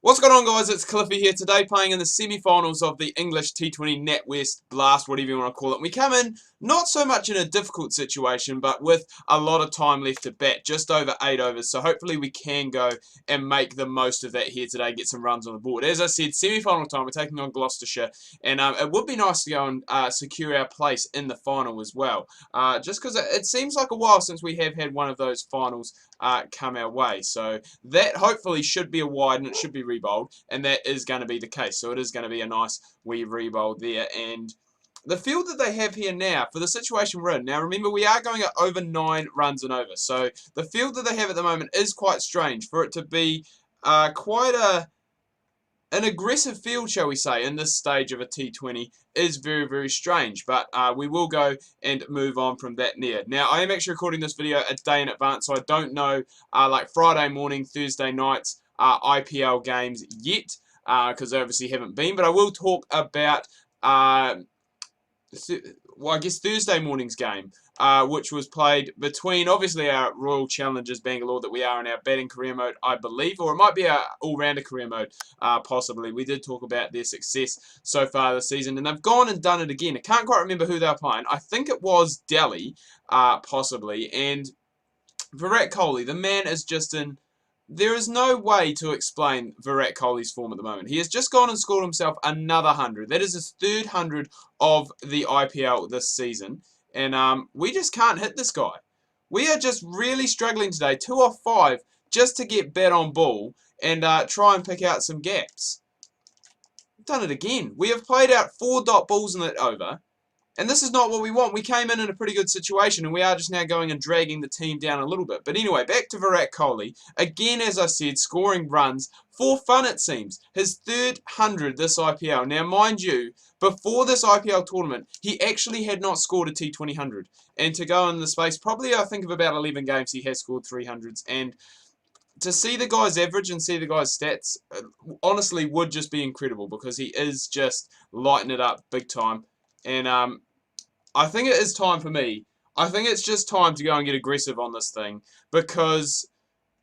What's going on, guys? It's Cliffy here today, playing in the semi-finals of the English T20 NatWest Blast, whatever you want to call it. We come in not so much in a difficult situation, but with a lot of time left to bat, just over 8 overs. So hopefully we can go and make the most of that here today, get some runs on the board. As I said, semi-final time, we're taking on Gloucestershire, and it would be nice to go and secure our place in the final as well. Just because it seems like a while since we have had one of those finals come our way. So that hopefully should be a wide and it should be rebowled, and that is going to be the case. So it is going to be a nice wee rebowled there. And the field that they have here now, for the situation we're in, now remember we are going at over 9 runs and over. So the field that they have at the moment is quite strange for it to be quite an aggressive field, shall we say, in this stage of a T20 is very, very strange. But we will go and move on from that near. Now, I am actually recording this video a day in advance, so I don't know, like Friday morning, Thursday nights, IPL games yet, because they obviously haven't been. But I will talk about, well, I guess Thursday morning's game, which was played between, obviously, our Royal Challengers Bangalore that we are in our batting career mode, I believe, or it might be our all-rounder career mode, possibly. We did talk about their success so far this season, and they've gone and done it again. I can't quite remember who they were playing. I think it was Delhi, possibly, and Virat Kohli, the man is just in... There is no way to explain Virat Kohli's form at the moment. He has just gone and scored himself another 100. That is his third 100 of the IPL this season. And we just can't hit this guy. We are just really struggling today. 2 off 5 just to get bat on ball and try and pick out some gaps. Done it again. We have played out 4 dot balls in that over. And this is not what we want. We came in a pretty good situation, and we are just now going and dragging the team down a little bit. But anyway, back to Virat Kohli. Again, as I said, scoring runs for fun, it seems. His third 100 this IPL. Now, mind you, before this IPL tournament, he actually had not scored a T20 100. And to go in the space, probably I think of about 11 games, he has scored 300s. And to see the guy's average and see the guy's stats, honestly, would just be incredible, because he is just lighting it up big time. And I think it is time for me. I think it's just time to go and get aggressive on this thing, because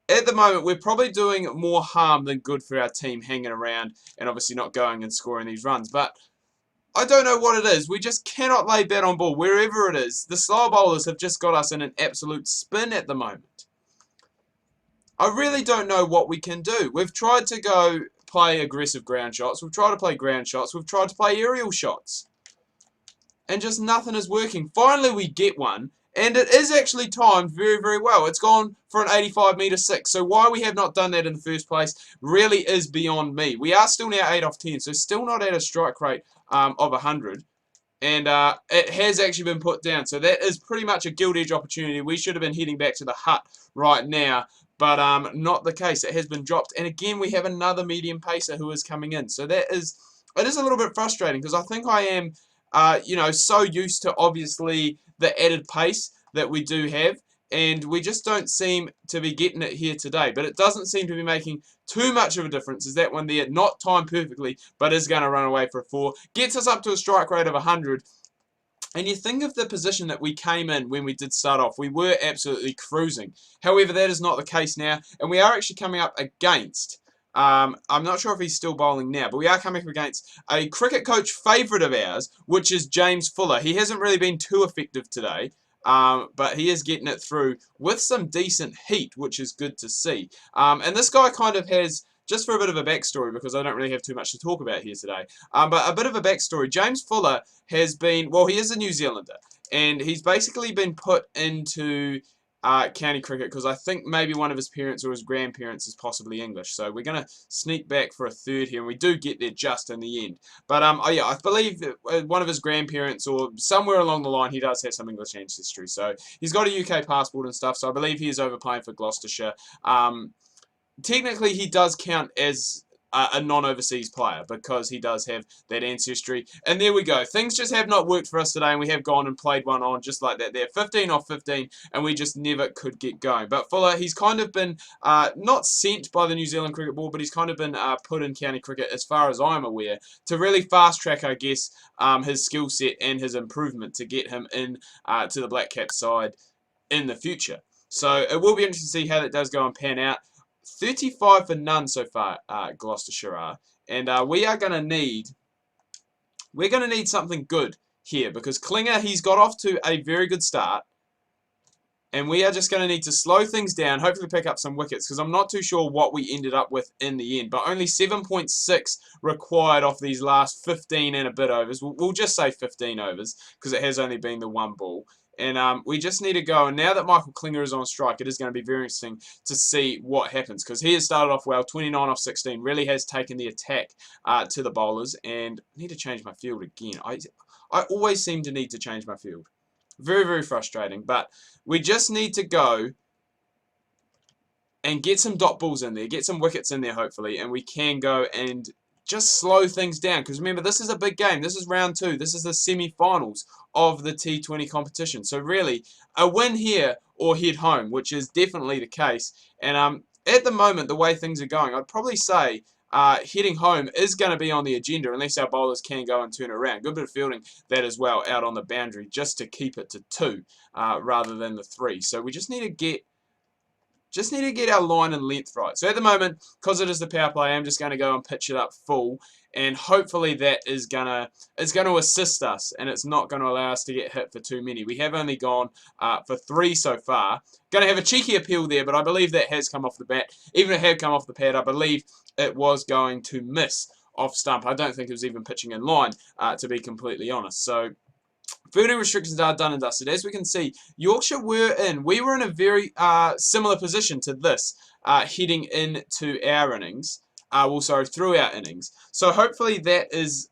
at the moment we're probably doing more harm than good for our team hanging around and obviously not going and scoring these runs. But I don't know what it is. We just cannot lay bat on ball wherever it is. The slow bowlers have just got us in an absolute spin at the moment. I really don't know what we can do. We've tried to go play aggressive ground shots. We've tried to play ground shots. We've tried to play aerial shots. And just nothing is working. Finally, we get one, and it is actually timed very, very well. It's gone for an 85-metre 6, so why we have not done that in the first place really is beyond me. We are still now 8 off 10, so still not at a strike rate of 100, and it has actually been put down, so that is pretty much a gilt edge opportunity. We should have been heading back to the hut right now, but not the case. It has been dropped, and again, we have another medium pacer who is coming in, so it is a little bit frustrating, because I think I am... so used to, obviously, the added pace that we do have, and we just don't seem to be getting it here today. But it doesn't seem to be making too much of a difference. Is that one there, not timed perfectly, but is going to run away for a 4. Gets us up to a strike rate of 100. And you think of the position that we came in when we did start off. We were absolutely cruising. However, that is not the case now, and we are actually coming up against... I'm not sure if he's still bowling now, but we are coming up against a cricket coach favourite of ours, which is James Fuller. He hasn't really been too effective today, but he is getting it through with some decent heat, which is good to see. And this guy kind of has, just for a bit of a backstory, because I don't really have too much to talk about here today, but a bit of a backstory. James Fuller has been, well, he is a New Zealander, and he's basically been put into... county cricket, because I think maybe one of his parents or his grandparents is possibly English. So we're going to sneak back for a third here, and we do get there just in the end. But oh yeah, I believe that one of his grandparents, or somewhere along the line, he does have some English ancestry. So he's got a UK passport and stuff, so I believe he is over playing for Gloucestershire. Technically, he does count as a non-overseas player, because he does have that ancestry. And there we go. Things just have not worked for us today, and we have gone and played one on just like that there. 15 off 15, and we just never could get going. But Fuller, he's kind of been not sent by the New Zealand Cricket Board, but he's kind of been put in county cricket, as far as I'm aware, to really fast track, I guess, his skill set and his improvement to get him in to the Black Cap side in the future. So it will be interesting to see how that does go and pan out. 35 for none so far, Gloucestershire are. And we're going to need something good here, because Klinger, he's got off to a very good start. And we are just going to need to slow things down, hopefully pick up some wickets, because I'm not too sure what we ended up with in the end. But only 7.6 required off these last 15 and a bit overs. We'll just say 15 overs, because it has only been the one ball. And we just need to go. And now that Michael Klinger is on strike, it is going to be very interesting to see what happens, because he has started off well, 29 off 16, really has taken the attack to the bowlers. And I need to change my field again. I always seem to need to change my field. Very, very frustrating. But we just need to go and get some dot balls in there, get some wickets in there, hopefully, and we can go and just slow things down. Because remember, this is a big game. This is round 2. This is the semi-finals of the T20 competition. So really, a win here or head home, which is definitely the case. And at the moment, the way things are going, I'd probably say heading home is going to be on the agenda, unless our bowlers can go and turn it around. Good bit of fielding that as well out on the boundary, just to keep it to 2 rather than the 3. So we just need to get our line and length right. So at the moment, because it is the power play, I'm just going to go and pitch it up full, and hopefully that is gonna assist us, and it's not going to allow us to get hit for too many. We have only gone for 3 so far. Going to have a cheeky appeal there, but I believe that has come off the bat. Even if it had come off the pad, I believe it was going to miss off stump. I don't think it was even pitching in line, to be completely honest. So fielding restrictions are done and dusted. As we can see, Yorkshire we were in a very similar position to this heading into our innings. Through our innings. So hopefully that is,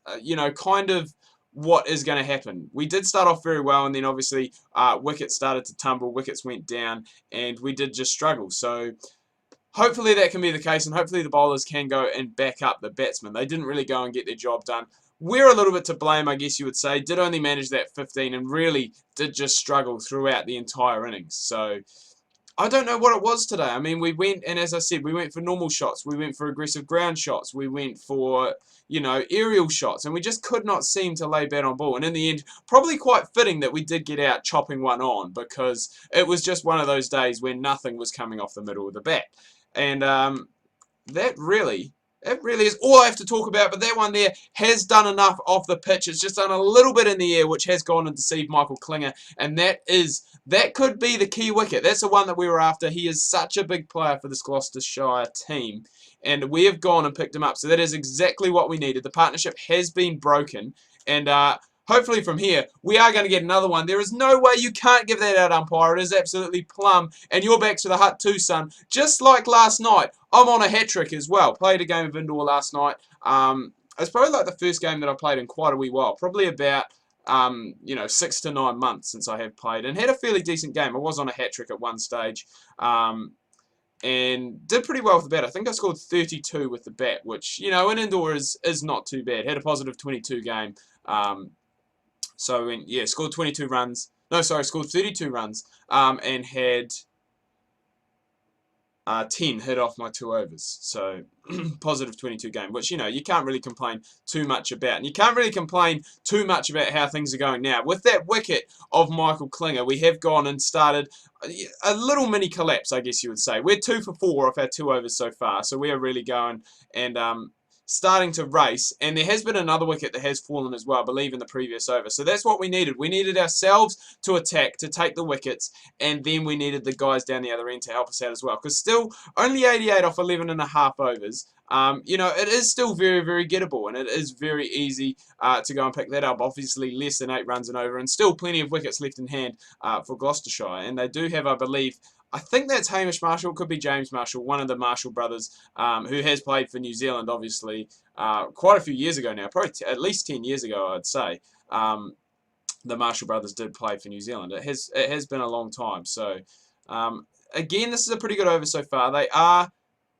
kind of what is going to happen. We did start off very well, and then obviously wickets started to tumble, wickets went down, and we did just struggle. So hopefully that can be the case, and hopefully the bowlers can go and back up the batsmen. They didn't really go and get their job done. We're a little bit to blame, I guess you would say. Did only manage that 15 and really did just struggle throughout the entire innings. So I don't know what it was today. I mean, we went, and as I said, we went for normal shots. We went for aggressive ground shots. We went for, aerial shots. And we just could not seem to lay bat on ball. And in the end, probably quite fitting that we did get out chopping one on, because it was just one of those days where nothing was coming off the middle of the bat. And that really is all I have to talk about. But that one there has done enough off the pitch. It's just done a little bit in the air, which has gone and deceived Michael Klinger. And that could be the key wicket. That's the one that we were after. He is such a big player for this Gloucestershire team. And we have gone and picked him up. So that is exactly what we needed. The partnership has been broken. And hopefully from here, we are going to get another one. There is no way you can't give that out, umpire. It is absolutely plumb. And you're back to the hut too, son. Just like last night, I'm on a hat-trick as well. Played a game of indoor last night. It's probably like the first game that I played in quite a wee while. Probably about 6 to 9 months since I have played, and had a fairly decent game. I was on a hat-trick at one stage, and did pretty well with the bat. I think I scored 32 with the bat, which, in indoor is not too bad. Had a positive 22 game. Scored 22 runs. No, sorry, scored 32 runs, and had 10 hit off my 2 overs. So, positive 22 game, which, you can't really complain too much about. And you can't really complain too much about how things are going now. With that wicket of Michael Klinger, we have gone and started a little mini collapse, I guess you would say. We're 2 for 4 off our 2 overs so far. So, we are really going and starting to race, and there has been another wicket that has fallen as well, I believe, in the previous over. So that's what we needed. We needed ourselves to attack, to take the wickets, and then we needed the guys down the other end to help us out as well. Because still, only 88 off 11 and a half overs. It is still very, very gettable, and it is very easy to go and pick that up. Obviously, less than 8 runs and over, and still plenty of wickets left in hand for Gloucestershire. And they do have, I believe, I think that's Hamish Marshall. It could be James Marshall, one of the Marshall brothers, who has played for New Zealand, obviously, quite a few years ago now, probably at least 10 years ago, I'd say. The Marshall brothers did play for New Zealand. It has been a long time. So, again, this is a pretty good over so far. They are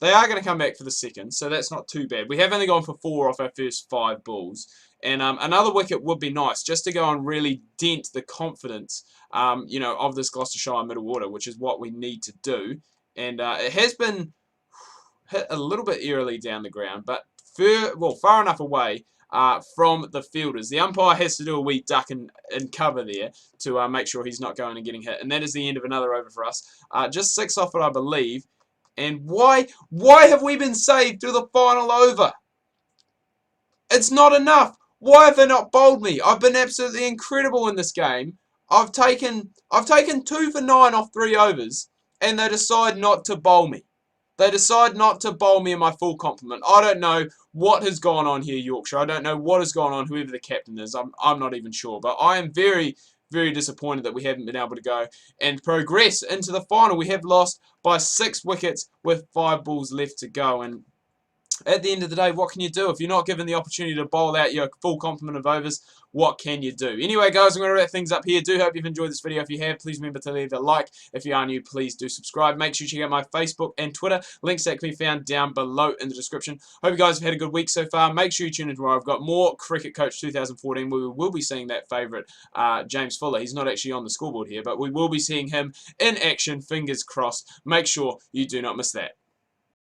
going to come back for the second, so that's not too bad. We have only gone for 4 off our first 5 balls. And another wicket would be nice, just to go and really dent the confidence, of this Gloucestershire middle order, which is what we need to do. And it has been hit a little bit eerily down the ground, but far enough away from the fielders. The umpire has to do a wee duck and cover there to make sure he's not going and getting hit. And that is the end of another over for us. Just 6 off it, I believe. And why have we been saved to the final over? It's not enough. Why have they not bowled me? I've been absolutely incredible in this game. I've taken 2 for 9 off 3 overs, and they decide not to bowl me. They decide not to bowl me in my full complement. I don't know what has gone on here, Yorkshire. I don't know what has gone on, whoever the captain is. I'm not even sure. But I am very, very disappointed that we haven't been able to go and progress into the final. We have lost by 6 wickets with 5 balls left to go. And at the end of the day, what can you do? If you're not given the opportunity to bowl out your full complement of overs, what can you do? Anyway, guys, I'm going to wrap things up here. Do hope you've enjoyed this video. If you have, please remember to leave a like. If you are new, please do subscribe. Make sure you check out my Facebook and Twitter. Links that can be found down below in the description. Hope you guys have had a good week so far. Make sure you tune in tomorrow. I've got more Cricket Coach 2014 where we will be seeing that favourite James Fuller. He's not actually on the scoreboard here, but we will be seeing him in action. Fingers crossed. Make sure you do not miss that.